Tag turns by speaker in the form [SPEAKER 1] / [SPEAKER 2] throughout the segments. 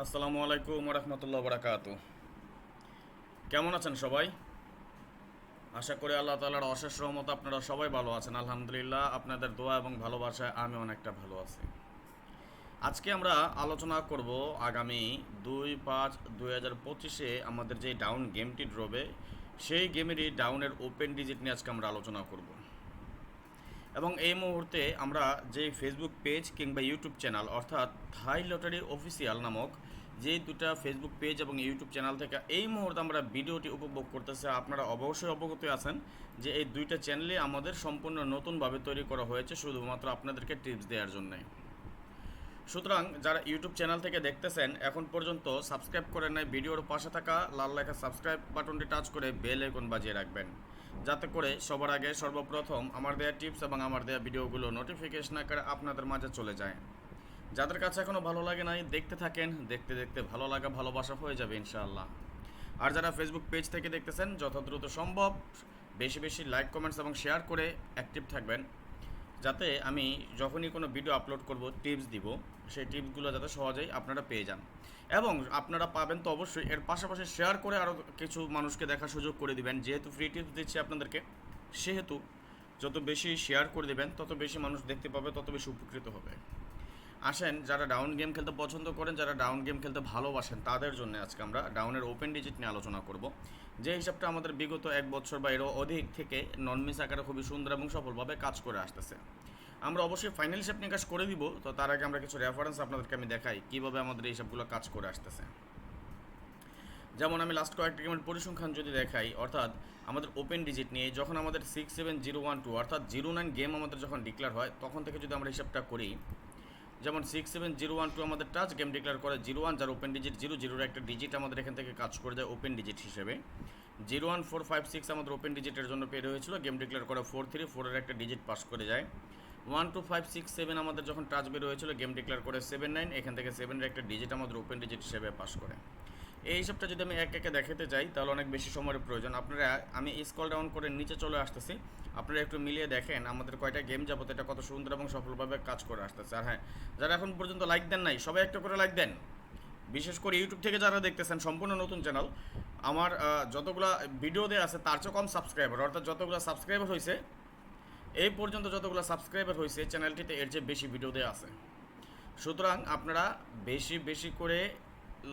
[SPEAKER 1] আসসালামু আলাইকুম রহমতুল্লাহ বারাকাতু। কেমন আছেন সবাই? আশা করি আল্লাহ তাআলার অশেষ রহমত আপনারা সবাই ভালো আছেন। আলহামদুলিল্লাহ, আপনাদের দোয়া এবং ভালোবাসায় আমি অনেকটা ভালো আছি। আজকে আমরা আলোচনা করব আগামী 2/5/2025-এ আমাদের যে ডাউন গেমটি ড্রবে, সেই গেমেরই ডাউনের ওপেন ডিজিট নিয়ে আজকে আমরা আলোচনা করব। এবং এই মুহূর্তে আমরা যে ফেসবুক পেজ কিংবা ইউটিউব চ্যানেল অর্থাৎ থাই লটারি অফিসিয়াল নামক যে দুটা ফেসবুক পেজ এবং ইউটিউব চ্যানেল থেকে এই মুহূর্তে আমরা ভিডিওটি উপভোগ করতেছে, আপনারা অবশ্যই অবগত আছেন যে এই দুইটা চ্যানেলে আমাদের সম্পূর্ণ নতুনভাবে তৈরি করা হয়েছে শুধুমাত্র আপনাদেরকে টিপস দেওয়ার জন্যে। সুতরাং যারা ইউটিউব চ্যানেল থেকে দেখতেছেন এখন পর্যন্ত সাবস্ক্রাইব করেন নাই, ভিডিওর পাশে থাকা লাল লেখা সাবস্ক্রাইব বাটনটি টাচ করে বেল আইকন বাজিয়ে রাখবেন, যাতে করে সবার আগে সর্বপ্রথম আমার দেওয়া টিপস এবং আমার দেওয়া ভিডিওগুলো নোটিফিকেশন আকারে আপনাদের মাঝে চলে যায়। যাদের কাছে এখনও ভালো লাগে নাই দেখতে থাকেন, দেখতে দেখতে ভালো লাগা ভালোবাসা হয়ে যাবে ইনশাআল্লাহ। আর যারা ফেসবুক পেজ থেকে দেখতেছেন যত দ্রুত সম্ভব বেশি বেশি লাইক কমেন্টস এবং শেয়ার করে অ্যাক্টিভ থাকবেন, যাতে আমি যখনই কোনো ভিডিও আপলোড করব টিপস দিব, সেই টিপসগুলো যাতে সহজেই আপনারা পেয়ে যান। এবং আপনারা পাবেন তো অবশ্যই, এর পাশাপাশি শেয়ার করে আরও কিছু মানুষকে দেখার সুযোগ করে দিবেন। যেহেতু ফ্রি টিপস দিচ্ছি আপনাদেরকে, সেহেতু যত বেশি শেয়ার করে দেবেন তত বেশি মানুষ দেখতে পাবে, তত বেশি উপকৃত হবে। আসেন, যারা ডাউন গেম খেলতে পছন্দ করেন, যারা ডাউন গেম খেলতে ভালোবাসেন, তাদের জন্য আজকে আমরা ডাউনের ওপেন ডিজিট নিয়ে আলোচনা করব। যে হিসাবটা আমাদের বিগত 1 বছর বা এরও অধিক থেকে নন মিস আকারে খুবই সুন্দর এবং সফলভাবে কাজ করে আসতেছে। আমরা অবশ্যই ফাইনাল হিসাব নিকাশ করে দিব, তো তার আগে আমরা কিছু রেফারেন্স আপনাদেরকে আমি দেখাই কীভাবে আমাদের এই হিসাবগুলো কাজ করে আসতেছে। যেমন আমি লাস্ট কয়েকটা গেমের পরিসংখ্যান যদি দেখাই, অর্থাৎ আমাদের ওপেন ডিজিট নিয়ে যখন আমাদের 67012 অর্থাৎ 09 গেম আমাদের যখন ডিক্লেয়ার হয়, তখন থেকে যদি আমরা হিসাবটা করি, যেমন 67012 আমাদের টাচ গেম ডিক্লেয়ার করে 01, যার ওপেন ডিজিট 00 একটা ডিজিট আমাদের এখান থেকে কাজ করে যায় ওপেন ডিজিট হিসেবে। 01456 আমাদের ওপেন ডিজিটের জন্য পেড হয়েছিল, গেম ডিক্লেয়ার করে 43 একটা ডিজিট পাস করে যায়। 12567 আমাদের যখন টাচ বের হয়েছিল, গেম ডিক্লেয়ার করে 79, এখান থেকে 7 একটা ডিজিট আমাদের ওপেন ডিজিট হিসেবে পাস করে। এই হিসাবটা যদি আমি এক একে দেখাতে যাই তাহলে অনেক বেশি সময়ের প্রয়োজন। আপনারা, আমি স্ক্রল ডাউন করে নিচে চলে আসতেছি, আপনারা একটু মিলিয়ে দেখেন আমাদের কয়টা গেম যাবত এটা কত সুন্দর এবং সফলভাবে কাজ করে আসতেছে। আর হ্যাঁ, যারা এখন পর্যন্ত লাইক দেন নাই, সবাই একটা করে লাইক দেন। বিশেষ করে ইউটিউব থেকে যারা দেখতেছেন, সম্পূর্ণ নতুন চ্যানেল, আমার যতগুলো ভিডিও দেওয়া আছে তার চেয়ে কম সাবস্ক্রাইবার, অর্থাৎ যতগুলো সাবস্ক্রাইবার হয়েছে এই পর্যন্ত, যতগুলো সাবস্ক্রাইবার হয়েছে চ্যানেলটিতে, এর চেয়ে বেশি ভিডিও দেওয়া আছে। সুতরাং আপনারা বেশি বেশি করে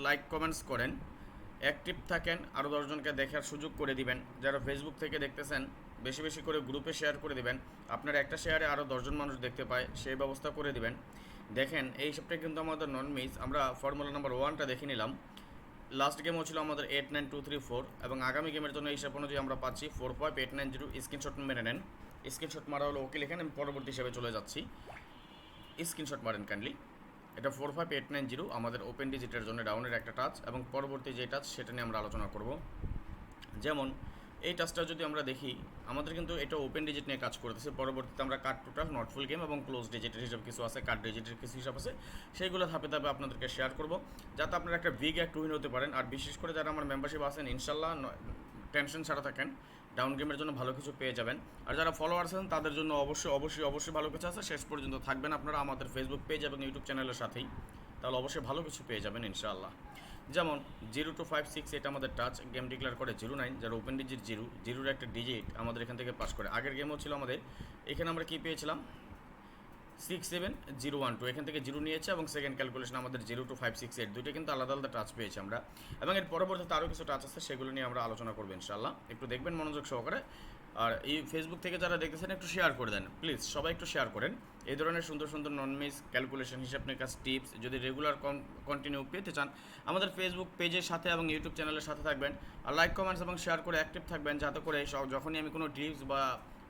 [SPEAKER 1] লাইক কমেন্টস করেন, অ্যাক্টিভ থাকেন, আরও 10জনকে দেখার সুযোগ করে দিবেন। যারা ফেসবুক থেকে দেখতেছেন বেশি বেশি করে গ্রুপে শেয়ার করে দিবেন, আপনার একটা শেয়ারে আরও 10জন মানুষ দেখতে পায় সেই ব্যবস্থা করে দিবেন। দেখেন, এই সবটা কিন্তু আমাদের নন মিস। আমরা ফর্মুলা নাম্বার 1টা দেখে নিলাম। লাস্ট গেমও ছিল আমাদের 89234, এবং আগামী গেমের জন্য এই হিসাব অনুযায়ী আমরা পাচ্ছি 45890। স্ক্রিনশট মেরে নেন, স্ক্রিনশট মারা হলো ওকে লিখেন, আমি পরবর্তী হিসাবে চলে যাচ্ছি। স্ক্রিনশট মারেন কাইন্ডলি। এটা 45890 আমাদের ওপেন ডিজিটের জন্য ডাউনের একটা টাচ, এবং পরবর্তী যে টাচ সেটা নিয়ে আমরা আলোচনা করব। যেমন এই টাচটা যদি আমরা দেখি, আমাদের কিন্তু এটা ওপেন ডিজিট নিয়ে কাজ করতেছে। পরবর্তীতে আমরা card total, not full game এবং ক্লোজ ডিজিটের হিসাব কিছু আছে, কার্ড ডিজিটের কিছু হিসাব আছে, সেইগুলো ধাপে ধাপে আপনাদেরকে শেয়ার করব, যাতে আপনারা একটা বিগ একটা উইন হতে পারেন। আর বিশেষ করে যারা আমার মেম্বারশিপ আছেন, ইনশাল্লাহ টেনশন ছাড়া থাকেন, ডাউন গেমের জন্য ভালো কিছু পেয়ে যাবেন। আর যারা ফলোয়ার আছেন তাদের জন্য অবশ্যই অবশ্যই অবশ্যই ভালো কিছু আছে। শেষ পর্যন্ত থাকবেন আপনারা আমাদের ফেসবুক পেজ এবং ইউটিউব চ্যানেলের সাথেই, তাহলে অবশ্যই ভালো কিছু পেয়ে যাবেন ইনশাআল্লাহ। যেমন 0256 এটা আমাদের টাচ, গেম ডিক্লেয়ার করে 09, যার ওপেন ডিজিট 0 একটা ডিজিট আমাদের এখান থেকে পাস করে। আগের গেমও ছিল আমাদের, এখানে আমরা কী পেয়েছিলাম 67012, এখান থেকে 0 নিয়েছে, এবং সেকেন্ড ক্যালকুলেশন আমাদের 02568, দুইটা কিন্তু আলাদা আলাদা টাচ পেয়েছি আমরা। এবং এর পরবর্তীতে আরও কিছু টাচ আছে, সেগুলো নিয়ে আমরা আলোচনা করবো ইনশাআল্লাহ। একটু দেখবেন মনোযোগ সহকারে। আর এই ফেসবুক থেকে যারা দেখতেছেন একটু শেয়ার করে দেন প্লিজ, সবাই একটু শেয়ার করেন। এই ধরনের সুন্দর সুন্দর নন মিস ক্যালকুলেশন, হিসাব নিকাশ, টিপস যদি রেগুলার কন্টিনিউ পেতে চান, আমাদের ফেসবুক পেজের সাথে এবং ইউটিউব চ্যানেলের সাথে থাকবেন। আর লাইক কমেন্টস এবং শেয়ার করে অ্যাক্টিভ থাকবেন, যাতে করে যখনই আমি কোনো টিপস বা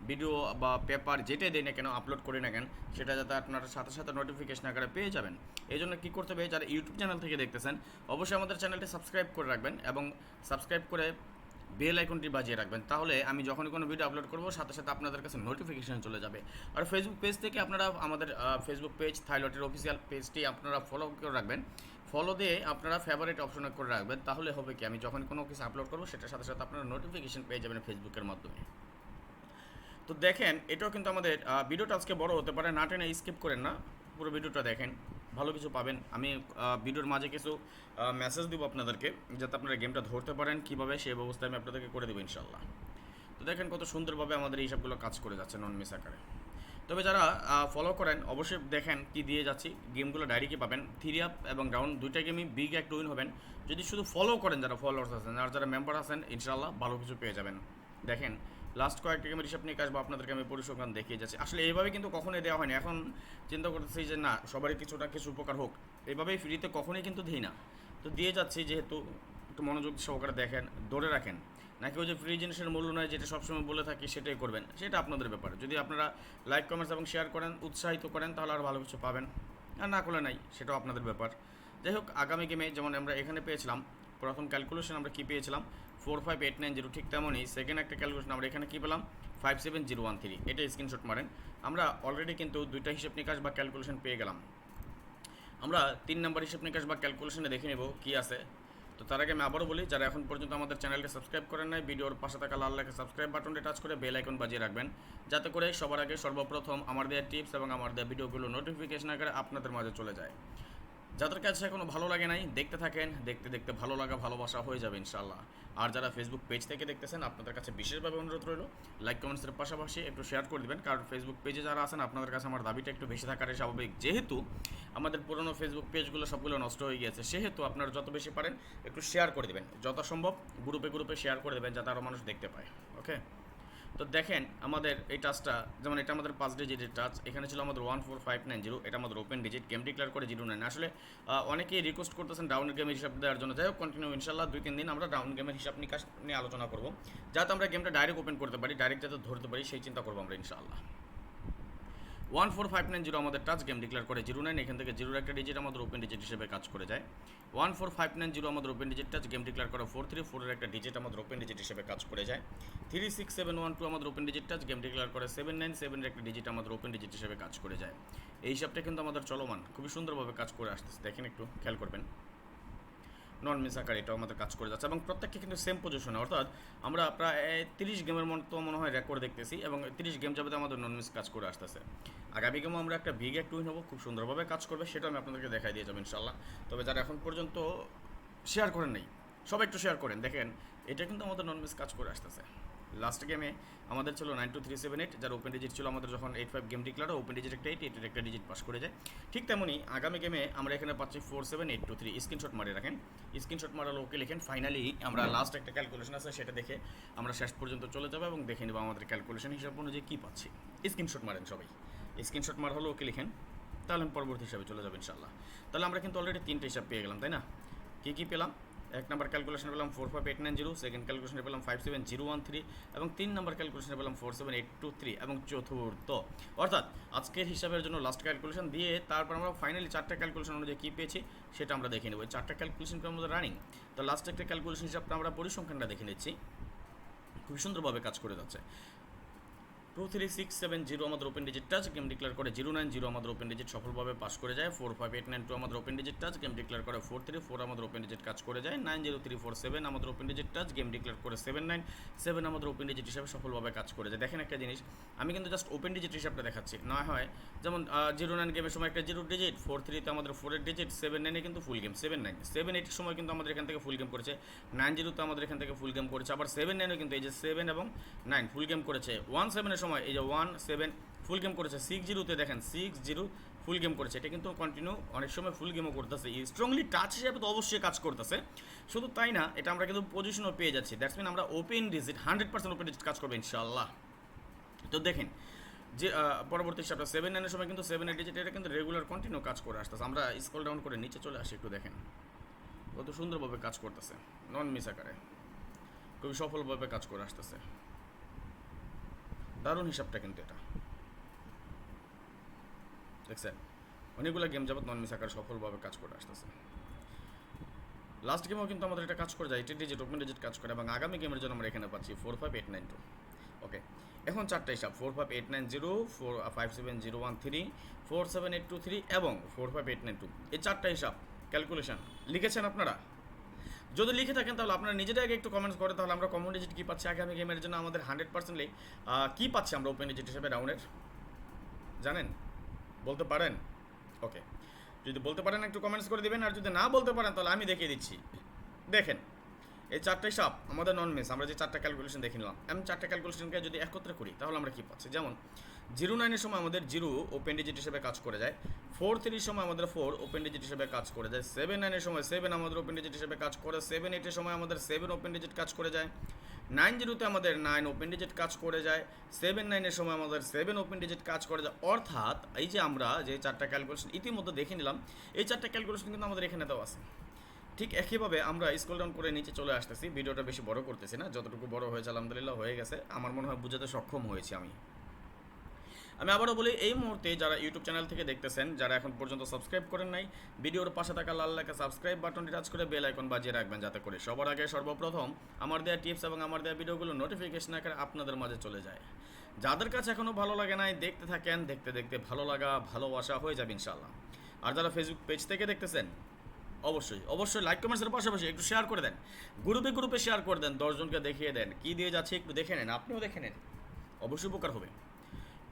[SPEAKER 1] ভিডিও বা পেপার যেটাই দিই না কেন, আপলোড করি না কেন, সেটা যাতে আপনারা সাথে সাথে নোটিফিকেশন আকারে পেয়ে যাবেন। এই জন্য কী করতে হবে, যারা ইউটিউব চ্যানেল থেকে দেখতেছেন অবশ্যই আমাদের চ্যানেলটি সাবস্ক্রাইব করে রাখবেন, এবং সাবস্ক্রাইব করে বেল আইকনটি বাজিয়ে রাখবেন, তাহলে আমি যখনই কোনো ভিডিও আপলোড করবো সাথে সাথে আপনাদের কাছে নোটিফিকেশান চলে যাবে। আর ফেসবুক পেজ থেকে আপনারা আমাদের ফেসবুক পেজ থাই লটারির অফিসিয়াল পেজটি আপনারা ফলো করে রাখবেন, ফলো দিয়ে আপনারা ফেভারিট অপশনে করে রাখবেন, তাহলে হবে কি, আমি যখন কোনো কিছু আপলোড করবো সেটার সাথে সাথে আপনারা নোটিফিকেশান পেয়ে যাবেন ফেসবুকের মাধ্যমে। তো দেখেন, এটাও কিন্তু আমাদের ভিডিওটা আজকে বড় হতে পারে, না টেনে স্কিপ করেন না, পুরো ভিডিওটা দেখেন। ভালো কিছু পাবেন। আমি ভিডিওর মাঝে কিছু মেসেজ দিব আপনাদেরকে, যাতে আপনারা গেমটা ধরতে পারেন কীভাবে, সেই ব্যবস্থা আমি আপনাদেরকে করে দেবো ইনশাল্লাহ। তো দেখেন কত সুন্দরভাবে আমাদের এই সবগুলো কাজ করে যাচ্ছে নন মিস আকারে। তবে যারা ফলো করেন অবশ্যই দেখেন কি দিয়ে যাচ্ছি, গেমগুলো ডাইরেক্টই পাবেন। 3 আপ এবং ডাউন দুইটা গেমই বিগ একটা উইন হবেন যদি শুধু ফলো করেন, যারা ফলোয়ার্স আছেন। আর যারা মেম্বার আছেন ইনশাল্লাহ ভালো কিছু পেয়ে যাবেন। দেখেন লাস্ট কয়েকটা গেমের হিসাব নিয়ে আসবো, আপনাদেরকে আমি পরিসংখ্যান দেখিয়ে যাচ্ছি। আসলে এইভাবে কিন্তু কখনোই দেওয়া হয়নি, এখন চিন্তা করতেছি যে না, সবারই কিছু না কিছু উপকার হোক, এইভাবেই ফ্রিতে কখনোই কিন্তু দিই না। তো দিয়ে যাচ্ছি, যেহেতু একটু মনোযোগ সহকারে দেখেন, ধরে রাখেন। নাকি ওই যে ফ্রি জিনিসের মূল্য নয় যেটা সবসময় বলে থাকি সেটাই করবেন, সেটা আপনাদের ব্যাপারে। যদি আপনারা লাইক কমেন্টস এবং শেয়ার করেন, উৎসাহিত করেন, তাহলে আর ভালো কিছু পাবেন। আর না করলে নাই, সেটাও আপনাদের ব্যাপার। যাই হোক, আগামী গেমে যেমন আমরা এখানে পেয়েছিলাম প্রথম ক্যালকুলেশন আমরা কী পেয়েছিলাম 45890, ঠিক তেমনই সেকেন্ড একটা ক্যালকুলেশন আমরা এখানে কী পেলাম 57013। এটা স্ক্রিনশট মারেন। আমরা অলরেডি কিন্তু দুইটা হিসেব নিকাশ বা ক্যালকুলেশন পেয়ে গেলাম। আমরা 3 নাম্বার হিসেব নিকাশ বা ক্যালকুলেশনে দেখে নেব কী আছে। তো তার আগে আমি আবারও বলি, যারা এখন পর্যন্ত আমাদের চ্যানেলকে সাবস্ক্রাইব করেন নাই, ভিডিওর পাশে থাকা লাল লেখা সাবস্ক্রাইব বাটনটি টাচ করে বেল আইকন বাজিয়ে রাখবেন, যাতে করে সবার আগে সর্বপ্রথম আমার দেওয়া টিপস এবং আমার দেওয়া ভিডিওগুলো নোটিফিকেশন আকারে আপনাদের মাঝে চলে যায়। যাদের কাছে এখনও ভালো লাগে নাই, দেখতে থাকেন, দেখতে দেখতে ভালো লাগা ভালোবাসা হয়ে যাবে ইনশাল্লাহ। আর যারা ফেসবুক পেজ থেকে দেখতেছেন, আপনাদের কাছে বিশেষভাবে অনুরোধ রইল লাইক কমেন্টসের পাশাপাশি একটু শেয়ার করে দেবেন, কারণ ফেসবুক পেজে যারা আছেন আপনাদের কাছে আমার দাবিটা একটু বেশি থাকাটাই স্বাভাবিক। যেহেতু আমাদের পুরনো ফেসবুক পেজগুলো সবগুলো নষ্ট হয়ে গিয়েছে, সেহেতু আপনারা যত বেশি পারেন একটু শেয়ার করে দেবেন, যথাসম্ভব গ্রুপে গ্রুপে শেয়ার করে দেবেন, যাতে আরও মানুষ দেখতে পায়। ওকে, তো দেখেন আমাদের এই টাচটা, যেমন এটা আমাদের 5 ডিজিটের টাচ, এখানে ছিল আমাদের 14590, এটা আমাদের ওপেন ডিজিট, গেম ডিক্লেয়ার করে 09। আসলে অনেকেই রিকোয়েস্ট করতেছেন ডাউনের গেমের হিসাব দেওয়ার জন্য। যাই হোক, কন্টিনিউ ইনশাল্লাহ 2-3 দিন আমরা ডাউন গেমের হিসাব নিকাশ নিয়ে আলোচনা করবো, যাতে আমরা গেমটা ডাইরেক্ট ওপেন করতে পারি, ডাইরেক্ট যাতে ধরতে পারি, সেই চিন্তা করবো আমরা ইনশাল্লাহ। 14590 আমাদের টাচ, গেম ডিক্লেয়ার করে 09। এখান থেকে 0 একটা ডিজিট আমাদের ওপেন ডিজিট হিসেবে কাজ করে যায়। 14590 আমাদের open digit touch, game declare করে 434 এর একটা ডিজিট আমাদের ওপেন ডিজিট হিসেবে কাজ করে যায়। 36712 আমাদের open digit touch, game declare করে 797 এর একটা ডিজিট আমাদের ওপেন ডিজিট হিসেবে কাজ করে যায়। এই হিসাবটা কিন্তু আমাদের চলমান, খুবই সুন্দরভাবে কাজ করে আসতেছে। দেখেন একটু খেয়াল করবেন, নন মিস আকারে এটাও আমাদের কাজ করে যাচ্ছে এবং প্রত্যেককে কিন্তু সেম পজিশনে, অর্থাৎ আমরা প্রায় 30 গেমের মতো মনে হয় রেকর্ড দেখতেছি এবং 30 গেম যাবে আমাদের নন মিস কাজ করে আসতেছে। আগামী গেমও আমরা একটা বিগ একটা উইন হবো, খুব সুন্দরভাবে কাজ করবে, সেটা আমি আপনাদেরকে দেখাই দিয়ে যাবো ইনশাল্লাহ। তবে যারা এখন পর্যন্ত শেয়ার করেন নাই, সবাই একটু শেয়ার করেন। দেখেন এটা কিন্তু আমাদের নন মিস কাজ করে আসতেছে। লাস্ট গেমে আমাদের ছিল 92378, যার ওপেন ডিজিট ছিল আমাদের যখন 85 গেম ডিক্লার, ওপেন ডিজিট একটা 8 এর একটা ডিজিট পাস করে যায়। ঠিক তেমনই আগামী গেমে আমরা এখানে পাচ্ছি 47823। স্ক্রিনশট মারে রাখেন, স্ক্রিনশট মারার ওকে লিখেন। ফাইনালি আমরা লাস্ট একটা ক্যালকুলেশন আছে, সেটা দেখে আমরা শেষ পর্যন্ত চলে যাবো এবং দেখে নেবো আমাদের ক্যালকুলেশন হিসাব অনুযায়ী কী পাচ্ছি। স্ক্রিনশট মারেন সবাই, স্ক্রিনশট মার হলো ওকে লিখেন, তাহলে আমি পরবর্তী হিসাবে চলে যাবো ইনশাল্লাহ। তাহলে আমরা কিন্তু অলরেডি 3টে হিসাব পেয়ে গেলাম, তাই না? কী পেলাম? এক নম্বর ক্যালকুলেশনে পেলাম 45890, সেকেন্ড ক্যালকুলেশনে পেলাম 57013 এবং 3 নম্বর ক্যালকুলেশনে পেলাম 47823 এবং চতুর্থ, অর্থাৎ আজকের হিসাবের জন্য লাস্ট ক্যালকুলেশন দিয়ে তারপর আমরা ফাইনালি 4টা ক্যালকুলেশন অনুযায়ী কী পেয়েছি সেটা আমরা দেখে নেব। 4টা ক্যালকুলেশনকে আমাদের রানিং। তো লাস্ট একটা ক্যালকুলেশন হিসাবটা আমরা পরিসংখ্যানটা দেখে নিচ্ছি, খুব সুন্দরভাবে কাজ করে যাচ্ছে। 23670 আমাদের open digit touch, game declare করে 090 আমাদের ওপেন ডিজিট সফলভাবে পাস করে যায়। 45892 আমাদের open digit touch, game declare করে 434 আমাদের ওপেন ডিজিট কাজ করে যায়। 90347 আমাদের open digit touch, game declare করে 797 আমাদের ওপেন ডিজিট হিসাবে সফলভাবে কাজ করে যায়। দেখেন একটা জিনিস, আমি কিন্তু জাস্ট ওপেন ডিজিট হিসাবটা দেখাচ্ছি, না হয় যেমন 09 গেমের সময় একটা 0 ডিজিট, 43-তে আমাদের 4 এর ডিজিট, 79-এ কিন্তু ফুল গেম, 79 78-এর সময় কিন্তু আমাদের এখান থেকে ফুল গেম করেছে, 90-তে আমাদের এখান থেকে ফুল গেম করেছে, আবার 79-এও কিন্তু এই যে 7 এবং 9 ফুল গেম করেছে। 17-এর সময় এই যে 17 ফুল গেম করেছে, 60-তে দেখেন 60 ফুল গেম করেছে। এটা কিন্তু কন্টিনিউ অনেক সময় ফুল গেমও করতেছে, স্ট্রংলি টাচ হিসেবে তো অবশ্যই কাজ করতেছে। শুধু তাই না, এটা আমরা কিন্তু পজিশনও পেয়ে যাচ্ছি। দ্যাটস মিন আমরা ওপেন ডিজিট 100% ওপেন ডিজিট কাজ করবে ইনশাআল্লাহ। তো দেখেন যে পরবর্তী হিসাবটা 79-এর সময় কিন্তু 7 ডিজিট, এটা কিন্তু রেগুলার কন্টিনিউ কাজ করে আসতেছে। আমরা স্ক্রল ডাউন করে নিচে চলে আসি, একটু দেখেন কত সুন্দরভাবে কাজ করতেছে, নন মিস আকারে খুবই সফলভাবে কাজ করে আসতেছে। দারুণ হিসাবটা কিন্তু এটা দেখছেন, অনেকগুলো গেম যাবত নন মিস আকারে সফলভাবে কাজ করে আসতেছে। লাস্ট গেমেও কিন্তু আমাদের এটা কাজ করে যায়, 8 ডিজিট ওপেন ডিজিট কাজ করে এবং আগামী গেমের জন্য আমরা এখানে পাচ্ছি 45892। ওকে, এখন 4টা হিসাব 45890, 57013, 47823 এবং 45892, এই 4টা হিসাব ক্যালকুলেশন লিখেছেন আপনারা? যদি লিখে থাকেন তাহলে আপনারা নিজেরাই আগে একটু কমেন্টস করে, তাহলে আমরা কমন ডিজিট কী পাচ্ছি আগামী গেমের জন্য, আমাদের 100%লি কী পাচ্ছি আমরা ওপেন ডিজিট হিসেবে ডাউনের, জানেন? বলতে পারেন? ওকে, যদি বলতে পারেন একটু কমেন্টস করে দিবেন, আর যদি না বলতে পারেন তাহলে আমি দেখিয়ে দিচ্ছি। দেখেন এই চারটে হিসাব আমাদের নন মিস, আমরা যে চারটা ক্যালকুলেশন দেখে নিলাম, আমি চারটা ক্যালকুলেশনকে যদি একত্রে করি তাহলে আমরা কী পাচ্ছি, যেমন 09-এর সময় আমাদের 0 ওপেন ডিজিট হিসেবে কাজ করে যায়, 4-3-এর সময় আমাদের 4 ওপেন ডিজিট হিসেবে কাজ করে যায়, 7-9-এর সময় 7 আমাদের ওপেন ডিজিট হিসেবে কাজ করে, 7-8-এর সময় আমাদের 7 ওপেন ডিজিট কাজ করে যায়, 9-0-তে আমাদের 9 ওপেন ডিজিট কাজ করে যায়, 7-9-এর সময় আমাদের 7 ওপেন ডিজিট কাজ করে যায়। অর্থাৎ এই যে আমরা যে চারটা ক্যালকুলেশন ইতিমধ্যে দেখে নিলাম, এই চারটা ক্যালকুলেশন কিন্তু আমাদের এখানে দেওয়া আছে। ঠিক একইভাবে আমরা স্ক্রল ডাউন করে নিচে চলে আসতেছি, ভিডিওটা বেশি বড় করতেছি না, যতটুকু বড় হয়েছে আলহামদুলিল্লাহ হয়ে গেছে, আমার মনে হয় বোঝাতে সক্ষম হয়েছি আমি আবারও বলি, এই মুহূর্তে যারা ইউটিউব চ্যানেল থেকে দেখতেছেন, যারা এখন পর্যন্ত সাবস্ক্রাইব করেন নাই, ভিডিওর পাশে থাকা লাল লেখা সাবস্ক্রাইব বাটনটি টাচ করে বেল আইকন বাজিয়ে রাখবেন, যাতে করে সবার আগে সর্বপ্রথম আমার দেওয়া টিপস এবং আমার দেওয়া ভিডিওগুলো নোটিফিকেশন আকারে আপনাদের মাঝে চলে যায়। যাদের কাছে এখনও ভালো লাগে নাই, দেখতে থাকেন, দেখতে দেখতে ভালো লাগা ভালোবাসা হয়ে যাবে ইনশাল্লাহ। আর যারা ফেসবুক পেজ থেকে দেখতেছেন, অবশ্যই লাইক কমেন্টসের পাশাপাশি একটু শেয়ার করে দেন, গ্রুপে শেয়ার করে দেন, 10 জনকে দেখিয়ে দেন কী দিয়ে যাচ্ছে, একটু দেখে নেন, আপনিও দেখে নেন, অবশ্যই উপকার হবে।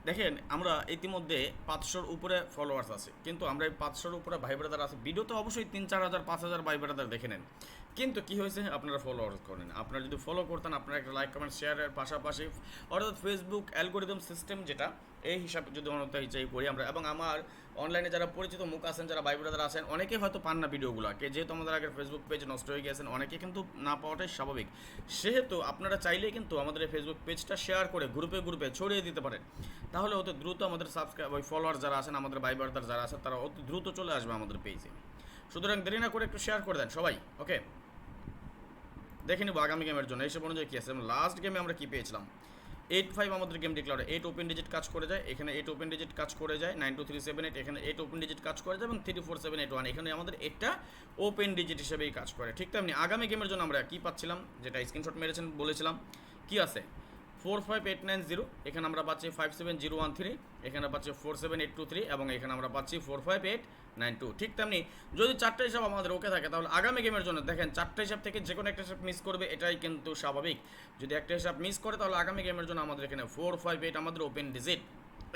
[SPEAKER 1] দেখেন আমরা ইতিমধ্যে 500-র উপরে ফলোয়ার্স আছে, কিন্তু আমরা এই 500-র উপরে ভাই ব্রাদার আছে, ভিডিওতে অবশ্যই 3-4 হাজার 5,000 ভাই ব্রাদার দেখে নেন, কিন্তু কী হয়েছে, আপনারা ফলোয়ার্স করেন। আপনারা যদি ফলো করতেন, আপনারা একটা লাইক কমেন্ট শেয়ারের পাশাপাশি, অর্থাৎ ফেসবুক অ্যালগোরিদম সিস্টেম যেটা, এই হিসাবে যদি অনুযায়ী করি আমরা, এবং আমার অনলাইনে যারা পরিচিত মুখ আছেন, যারা ভাই ব্রাদার আছেন, অনেকেই হয়তো পান না ভিডিওগুলোকে, যেহেতু আমাদের আগের ফেসবুক পেজ নষ্ট হয়ে গেছেন, অনেকে কিন্তু না পাওয়াটাই স্বাভাবিক। সেহেতু আপনারা চাইলেই কিন্তু আমাদের এই ফেসবুক পেজটা শেয়ার করে গ্রুপে ছড়িয়ে দিতে পারেন, তাহলে অতি দ্রুত আমাদের সাবস্ক্রাইব ওই ফলোয়ার যারা আছেন, আমাদের ভাই ব্রাদার যারা আছেন, তারা অতি দ্রুত চলে আসবে আমাদের পেজে। সুতরাং দেরি না করে একটু শেয়ার করে দেন সবাই। ওকে, দেখে নিব আগামী গেমের জন্য এইসব অনুযায়ী কী আছে। লাস্ট গেমে আমরা কী পেয়েছিলাম, 8-5 আমাদের গেম ডিক্লার, 8 ওপেন ডিজিট কাজ করে যায়, এখানে 8 ওপেন ডিজিট কাজ করে যায়, 9-2-3-7-8 এখানে 8 ওপেন ডিজিট কাজ করে যায়, এবং 3-4-7-8-1 এখানে আমাদের 8টা ওপেন ডিজিট হিসেবেই কাজ করে। ঠিক তেমনি আগামী গেমের জন্য আমরা কী পাচ্ছিলাম, যেটা স্ক্রিনশট মেরেছেন বলেছিলাম, কি আছে 45890, এখানে আমরা পাচ্ছি 57013, এখানে পাচ্ছি 47823, এবং এখানে আমরা পাচ্ছি 45892। ঠিক তেমনি যদি চারটে হিসাব আমাদের ওকে থাকে, তাহলে আগামী গেমের জন্য দেখেন চারটে হিসাব থেকে যে কোনো একটা হিসাব মিস করবে, এটাই কিন্তু স্বাভাবিক। যদি একটা হিসাব মিস করে, তাহলে আগামী গেমের জন্য আমাদের এখানে 458 আমাদের ওপেন ডিজিট।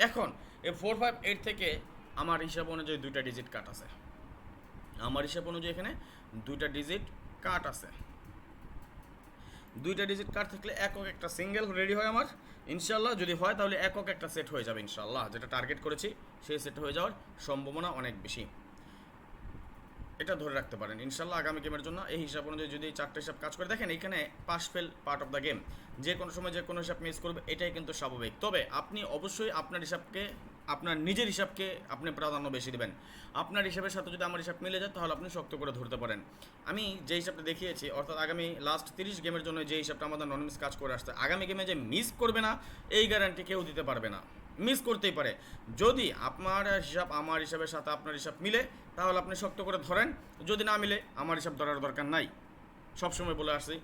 [SPEAKER 1] এখন এই 458 থেকে আমার হিসাব অনুযায়ী 2টা ডিজিট কাট আছে, আমার হিসাব অনুযায়ী এখানে 2টা ডিজিট কাট আছে। 2টা ডিজিট কাট থাকলে একক একটা সিঙ্গেল রেডি হয় আমার ইনশাল্লাহ। যদি হয় তাহলে একক একটা সেট হয়ে যাবে ইনশাল্লাহ, যেটা টার্গেট করেছি সেই সেট হয়ে যাওয়ার সম্ভাবনা অনেক বেশি, এটা ধরে রাখতে পারেন ইনশাল্লাহ আগামী গেমের জন্য। এই হিসাব অনুযায়ী যদি চারটে হিসাব কাজ করে, দেখেন এখানে pass fail part of the game, যে কোনো সময় যে কোনো হিসাব মিস করবে, এটাই কিন্তু স্বাভাবিক। তবে আপনি অবশ্যই আপনার হিসাবকে, আপনার নিজের হিসাবকে আপনি প্রাধান্য বেশি দেবেন। আপনার হিসাবের সাথে যদি আমার হিসাব মিলে যায়, তাহলে আপনি শক্ত করে ধরতে পারেন। আমি যে হিসাবটা দেখিয়েছি, অর্থাৎ আগামী লাস্ট 30 গেমের জন্য যে হিসাবটা আমাদের নন মিস কাজ করে আসছে, আগামী গেমে যে মিস করবে না এই গ্যারান্টি কেউ দিতে পারবে না। মিস করতেই পারে, যদি আপনার হিসাব আমার হিসাবের সাথে আপনার হিসাব মিলে, তাহলে আপনি শক্ত করে ধরেন, যদি না মিলে আমার হিসাব ধরার দরকার নাই। সবসময় বলে আসছি,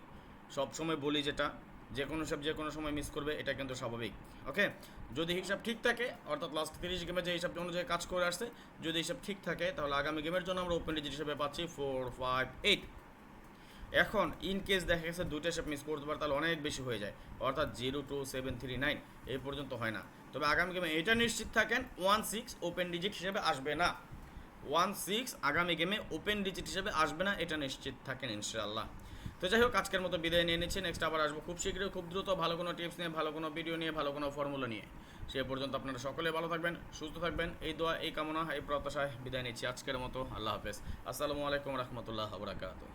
[SPEAKER 1] সবসময় বলি যেটা, যে কোনো হিসাব যে কোনো সময় মিস করবে, এটা কিন্তু স্বাভাবিক। ওকে, যদি হিসাব ঠিক থাকে, অর্থাৎ লাস্ট 30 গেমে যে হিসাব অনুযায়ী কাজ করে আসছে, যদি হিসাব ঠিক থাকে, তাহলে আগামী গেমের জন্য আমরা ওপেন ডিজিট হিসেবে পাচ্ছি 458। এখন ইন কেস দেখা গেছে 2টা হিসাব মিস করতে পারে, তাহলে অনেক বেশি হয়ে যায়, অর্থাৎ 02739 এই পর্যন্ত হয় না। তবে আগামী গেমে এটা নিশ্চিত থাকেন 16 ওপেন ডিজিট হিসেবে আসবে না, 16 আগামী গেমে ওপেন ডিজিট হিসেবে আসবে না, এটা নিশ্চিত থাকেন ইনশাআল্লাহ। তো যাই হোক, আজকের মতো বিদায় নিয়ে নিচ্ছি, নেক্সট আবার আসবো খুব শীঘ্রই, খুব দ্রুত, ভালো কোনো টিপস নিয়ে, ভালো কোনো ভিডিও নিয়ে, ভালো কোনো ফর্মুলা নিয়ে। সে পর্যন্ত আপনারা সকলে ভালো থাকবেন, সুস্থ থাকবেন, এই দোয়া, এই কামনা, এই প্রত্যাশায় বিদায় নিচ্ছি আজকের মতো। আল্লাহ হাফেজ, আসসালামু আলাইকুম রহমতুল্লাহ বারাকাতুহু।